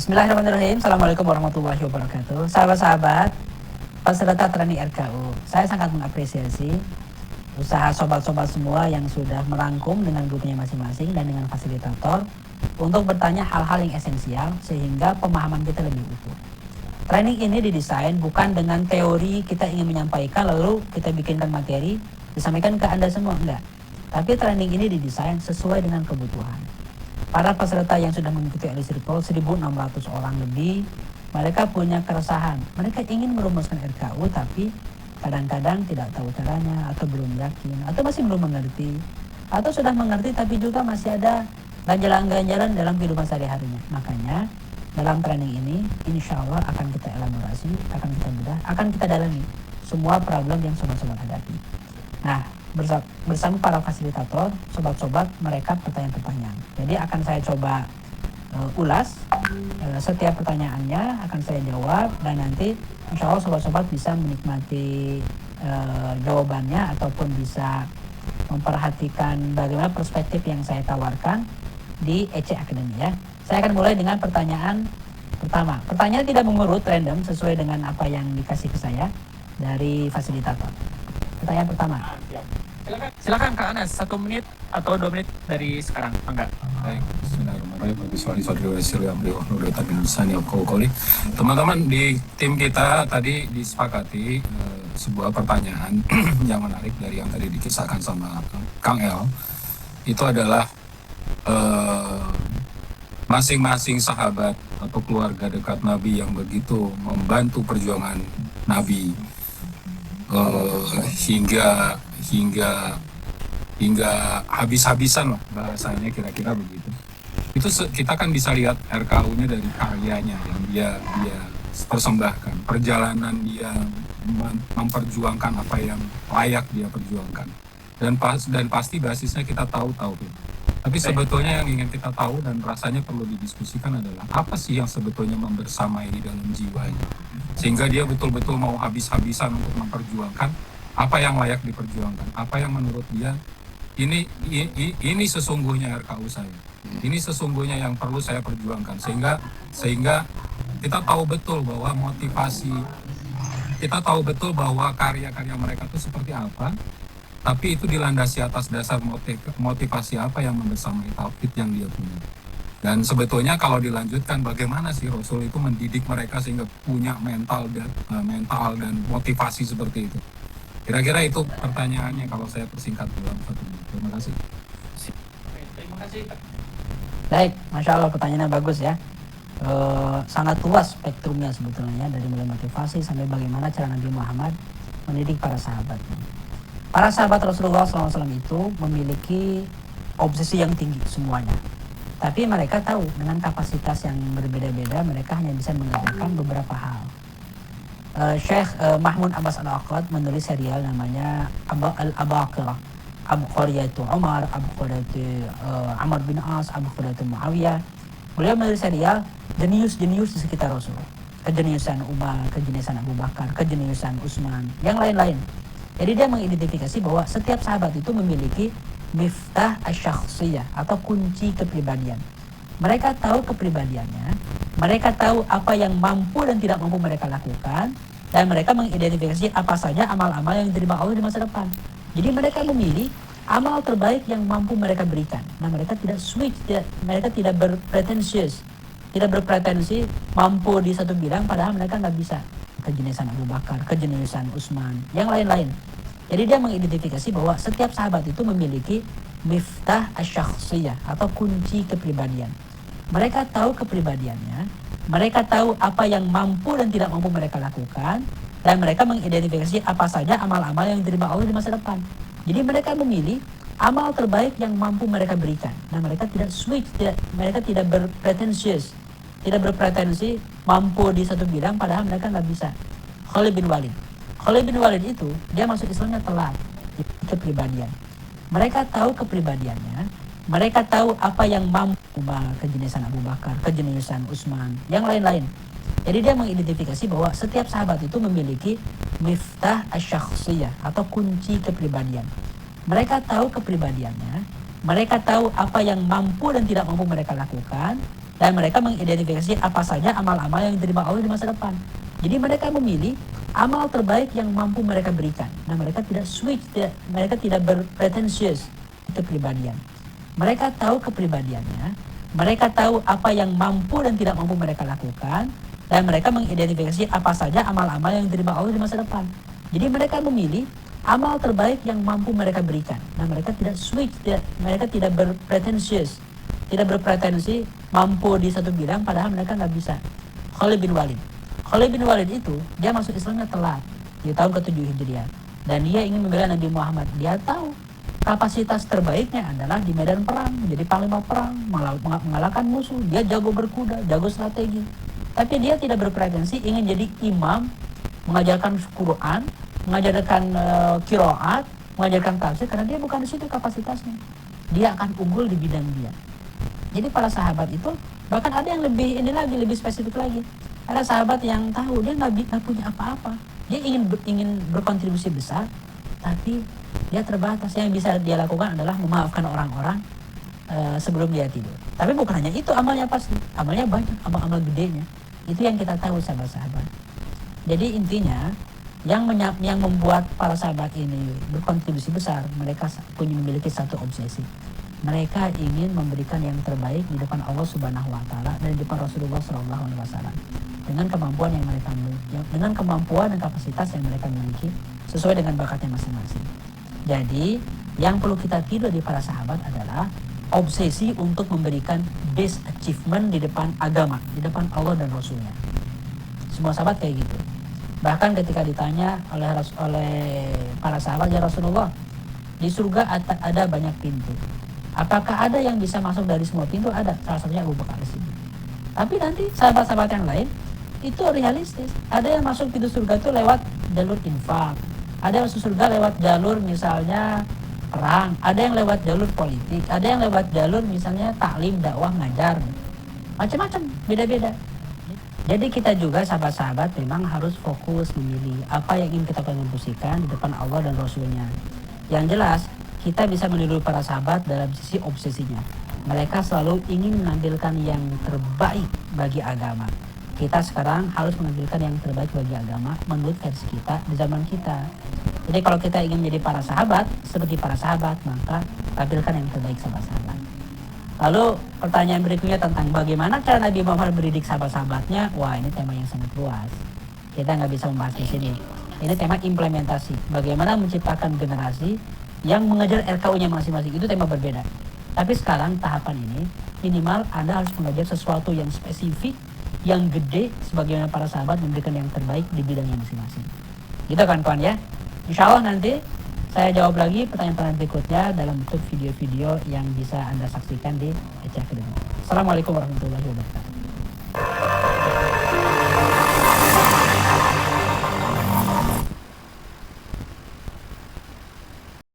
Bismillahirrahmanirrahim. Assalamualaikum warahmatullahi wabarakatuh. Sahabat-sahabat, peserta training RKU, saya sangat mengapresiasi usaha sobat-sobat semua yang sudah merangkum dengan grupnya masing-masing dan dengan fasilitator untuk bertanya hal-hal yang esensial sehingga pemahaman kita lebih utuh. Training ini didesain bukan dengan teori kita ingin menyampaikan lalu kita bikinkan materi disampaikan ke Anda semua, enggak. Tapi training ini didesain sesuai dengan kebutuhan. Para peserta yang sudah mengikuti Early Circle 1.600 orang lebih, mereka punya keresahan. Mereka ingin merumuskan RKU tapi kadang-kadang tidak tahu caranya atau belum yakin atau masih belum mengerti atau sudah mengerti tapi juga masih ada ganjalan-ganjalan dalam kehidupan sehari-harinya. Makanya dalam training ini insya Allah akan kita elaborasi, akan kita bedah, akan kita dalami semua problem yang sobat-sobat hadapi. Nah, bersama para fasilitator, sobat-sobat mereka pertanyaan-pertanyaan. Jadi akan saya coba ulas setiap pertanyaannya akan saya jawab dan nanti insya Allah sobat-sobat bisa menikmati jawabannya ataupun bisa memperhatikan bagaimana perspektif yang saya tawarkan di EC Academy ya. Saya akan mulai dengan pertanyaan pertama. Pertanyaan tidak mengurut random sesuai dengan apa yang dikasih ke saya dari fasilitator. Pertanyaan pertama. Silakan Kak Anas, 1 menit atau 2 menit dari sekarang, enggak? Baik, teman-teman di tim kita tadi disepakati sebuah pertanyaan yang menarik dari yang tadi dikisahkan sama Kang El. Itu adalah masing-masing sahabat atau keluarga dekat Nabi yang begitu membantu perjuangan Nabi hingga habis-habisan lah bahasanya kira-kira begitu. Itu kita kan bisa lihat RKU-nya dari karyanya yang dia persembahkan, perjalanan dia memperjuangkan apa yang layak dia perjuangkan, dan pasti basisnya kita tahu. Tapi sebetulnya yang ingin kita tahu dan rasanya perlu didiskusikan adalah apa sih yang sebetulnya membersamai di dalam jiwanya, sehingga dia betul-betul mau habis-habisan untuk memperjuangkan apa yang layak diperjuangkan, apa yang menurut dia ini sesungguhnya RKU saya, ini sesungguhnya yang perlu saya perjuangkan, sehingga kita tahu betul bahwa kita tahu betul bahwa karya-karya mereka itu seperti apa. Tapi itu dilandasi atas dasar motivasi apa yang membersamai tauhid yang dia punya. Dan sebetulnya kalau dilanjutkan bagaimana sih Rasul itu mendidik mereka sehingga punya mental dan motivasi seperti itu. Kira-kira itu pertanyaannya kalau saya persingkat dalam 1 menit. Terima kasih. Terima kasih. Baik, Masya Allah pertanyaannya bagus ya. Sangat luas spektrumnya sebetulnya dari mulai motivasi sampai bagaimana cara Nabi Muhammad mendidik para sahabatnya. Para sahabat Rasulullah SAW itu memiliki obsesi yang tinggi semuanya. Tapi mereka tahu dengan kapasitas yang berbeda-beda mereka hanya bisa mengerjakan beberapa hal. Syekh Mahmud Abbas Al-Aqad menulis serial namanya Al-Abaqirah. Abqariyatu Umar, Abqariyatu Amr bin As, Abqariyatu Muawiyah. Beliau menulis serial jenius-jenius di sekitar Rasul. Kejeniusan Umar, kejeniusan Abu Bakar, kejeniusan Utsman, yang lain-lain. Jadi dia mengidentifikasi bahwa setiap sahabat itu memiliki miftah asy-syakhsiyah atau kunci kepribadian. Mereka tahu kepribadiannya, mereka tahu apa yang mampu dan tidak mampu mereka lakukan, dan mereka mengidentifikasi apa saja amal-amal yang diterima Allah di masa depan. Jadi mereka memilih amal terbaik yang mampu mereka berikan. Nah, mereka tidak switch, mereka tidak berpretensius, tidak berpretensi mampu di satu bidang padahal mereka nggak bisa. Kejeniusan Abu Bakar, kejeniusan Utsman, yang lain-lain. Jadi dia mengidentifikasi bahwa setiap sahabat itu memiliki miftah asy-syakhsiyah atau kunci kepribadian. Mereka tahu kepribadiannya, mereka tahu apa yang mampu dan tidak mampu mereka lakukan, dan mereka mengidentifikasi apa saja amal-amal yang diterima Allah di masa depan. Jadi mereka memilih amal terbaik yang mampu mereka berikan. Dan mereka tidak switch, mereka tidak berpretensius, tidak berpretensi mampu di satu bidang padahal mereka nggak bisa. Khalid bin Walid itu dia masuk Islamnya telat. Kepribadian, mereka tahu kepribadiannya, mereka tahu apa yang mampu. Kejeniusan Abu Bakar, kejeniusan Utsman, yang lain-lain. Jadi dia mengidentifikasi bahwa setiap sahabat itu memiliki miftah asy-syakhsiyah atau kunci kepribadian. Mereka tahu kepribadiannya, mereka tahu apa yang mampu dan tidak mampu mereka lakukan, dan mereka mengidentifikasi apa saja amal-amal yang diterima Allah di masa depan. Jadi mereka memilih amal terbaik yang mampu mereka berikan, dan mereka tidak switch, mereka tidak berpretensius kepribadian. Mereka tahu kepribadiannya, mereka tahu apa yang mampu dan tidak mampu mereka lakukan, dan mereka mengidentifikasi apa saja amal-amal yang diterima Allah di masa depan. Jadi mereka memilih amal terbaik yang mampu mereka berikan, dan mereka tidak switch, mereka tidak berpretensius, tidak berpretensi mampu di satu bidang padahal mereka nggak bisa. Khalid bin Walid itu dia masuk Islamnya telat di tahun ke-7 Hijriah, dan dia ingin membela Nabi Muhammad. Dia tahu kapasitas terbaiknya adalah di medan perang, menjadi panglima perang, mengalahkan musuh. Dia jago berkuda, jago strategi. Tapi dia tidak berpretensi ingin jadi imam, mengajarkan Quran, mengajarkan qiraat, mengajarkan tafsir, karena dia bukan di situ kapasitasnya. Dia akan unggul di bidang dia. Jadi para sahabat itu bahkan ada yang lebih spesifik lagi. Ada sahabat yang tahu dia nggak punya apa-apa. Dia ingin berkontribusi besar, tapi dia terbatas. Yang bisa dia lakukan adalah memaafkan orang-orang sebelum dia tidur. Tapi bukan hanya itu amalnya, pasti amalnya banyak, amal-amal gedenya. Itu yang kita tahu sahabat-sahabat. Jadi intinya yang membuat para sahabat ini berkontribusi besar, mereka memiliki satu obsesi. Mereka ingin memberikan yang terbaik di depan Allah Subhanahu wa taala dan di depan Rasulullah sallallahu alaihi wasallam dengan kemampuan yang mereka miliki, dengan kemampuan dan kapasitas yang mereka miliki sesuai dengan bakatnya masing-masing. Jadi, yang perlu kita tiru di para sahabat adalah obsesi untuk memberikan best achievement di depan agama, di depan Allah dan Rasulnya. Semua sahabat kayak gitu. Bahkan ketika ditanya oleh para sahabat, ya Rasulullah, di surga ada banyak pintu. Apakah ada yang bisa masuk dari semua pintu? Ada, salah satunya Abu Bakar Siddiq. Tapi nanti sahabat-sahabat yang lain itu realistis. Ada yang masuk pintu surga itu lewat jalur infak, ada yang masuk surga lewat jalur misalnya perang, ada yang lewat jalur politik, ada yang lewat jalur misalnya taklim, dakwah, ngajar, macam-macam, beda-beda. Jadi kita juga sahabat-sahabat memang harus fokus memilih apa yang ingin kita kontribusikan di depan Allah dan Rasulnya. Yang jelas kita bisa meniru para sahabat dalam sisi obsesinya. Mereka selalu ingin menampilkan yang terbaik bagi agama. Kita sekarang harus menampilkan yang terbaik bagi agama menurut versi kita di zaman kita. Jadi kalau kita ingin menjadi para sahabat seperti para sahabat, maka tampilkan yang terbaik sahabat-sahabat. Lalu pertanyaan berikutnya tentang bagaimana cara Nabi Muhammad mendidik sahabat-sahabatnya. Wah, ini tema yang sangat luas. Kita nggak bisa membahas di sini. Ini tema implementasi. Bagaimana menciptakan generasi yang mengejar RKU-nya masing-masing, itu tema berbeda. Tapi sekarang tahapan ini minimal Anda harus mengajar sesuatu yang spesifik, yang gede, sebagaimana para sahabat memberikan yang terbaik di bidangnya masing-masing. Gitu kan kawan ya. Insya Allah nanti saya jawab lagi pertanyaan-pertanyaan berikutnya dalam bentuk video-video yang bisa Anda saksikan di ECA Academy. Assalamualaikum warahmatullahi wabarakatuh.